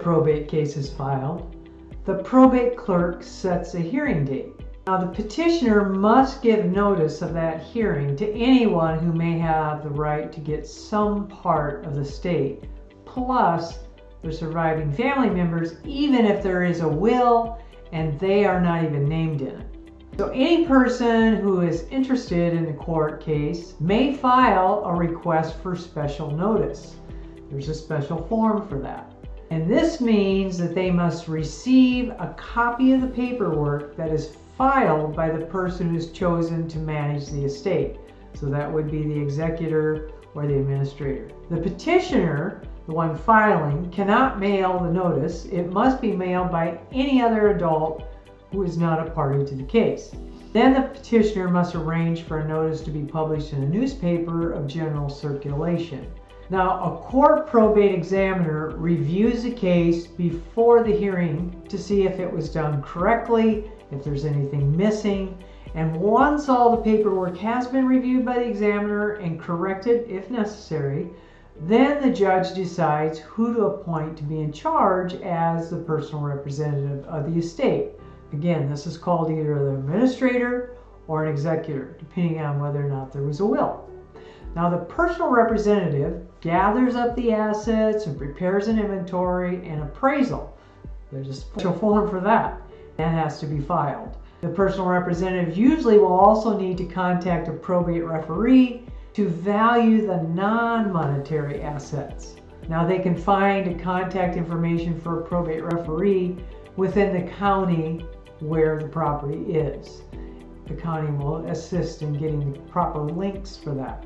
probate case is filed, the probate clerk sets a hearing date. Now, the petitioner must give notice of that hearing to anyone who may have the right to get some part of the estate, plus the surviving family members, even if there is a will and they are not even named in it. So any person who is interested in the court case may file a request for special notice. There's a special form for that. And this means that they must receive a copy of the paperwork that is filed by the person who's chosen to manage the estate. So that would be the executor or the administrator. The petitioner, the one filing, cannot mail the notice. It must be mailed by any other adult who is not a party to the case. Then the petitioner must arrange for a notice to be published in a newspaper of general circulation. Now, a court probate examiner reviews the case before the hearing to see if it was done correctly, if there's anything missing, and once all the paperwork has been reviewed by the examiner and corrected if necessary, then the judge decides who to appoint to be in charge as the personal representative of the estate. Again, this is called either the administrator or an executor, depending on whether or not there was a will. Now, the personal representative gathers up the assets and prepares an inventory and appraisal. There's a special form for that. That has to be filed. The personal representative usually will also need to contact a probate referee to value the non-monetary assets. Now, they can find contact information for a probate referee within the county where the property is. The county will assist in getting the proper links for that.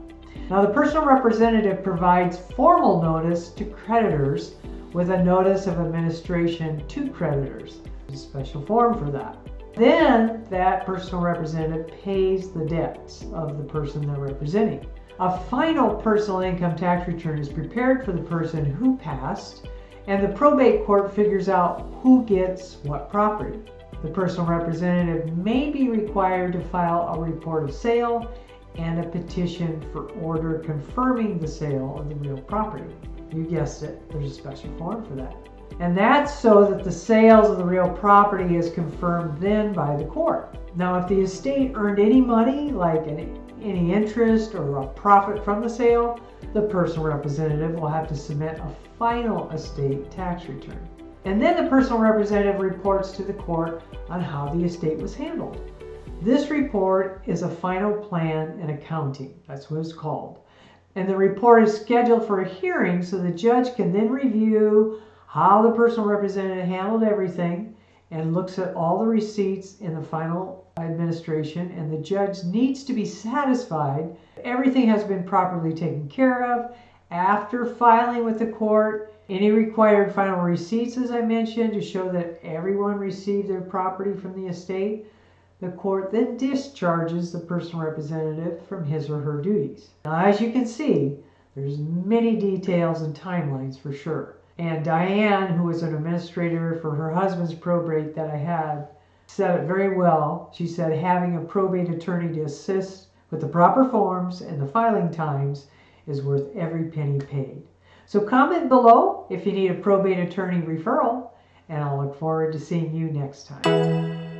Now, the personal representative provides formal notice to creditors with a notice of administration to creditors. There's a special form for that. Then that personal representative pays the debts of the person they're representing. A final personal income tax return is prepared for the person who passed, and the probate court figures out who gets what property. The personal representative may be required to file a report of sale and a petition for order confirming the sale of the real property. You guessed it, there's a special form for that. And that's so that the sales of the real property is confirmed then by the court. Now, if the estate earned any money, like any interest or a profit from the sale, the personal representative will have to submit a final estate tax return. And then the personal representative reports to the court on how the estate was handled. This report is a final plan and accounting. That's what it's called. And the report is scheduled for a hearing so the judge can then review how the personal representative handled everything and looks at all the receipts in the final administration, and the judge needs to be satisfied that everything has been properly taken care of. After filing with the court, any required final receipts, as I mentioned, to show that everyone received their property from the estate, the court then discharges the personal representative from his or her duties. Now, as you can see, there's many details and timelines for sure. And Diane, who was an administrator for her husband's probate that I had, said it very well. She said having a probate attorney to assist with the proper forms and the filing times is worth every penny paid. So comment below if you need a probate attorney referral, and I'll look forward to seeing you next time.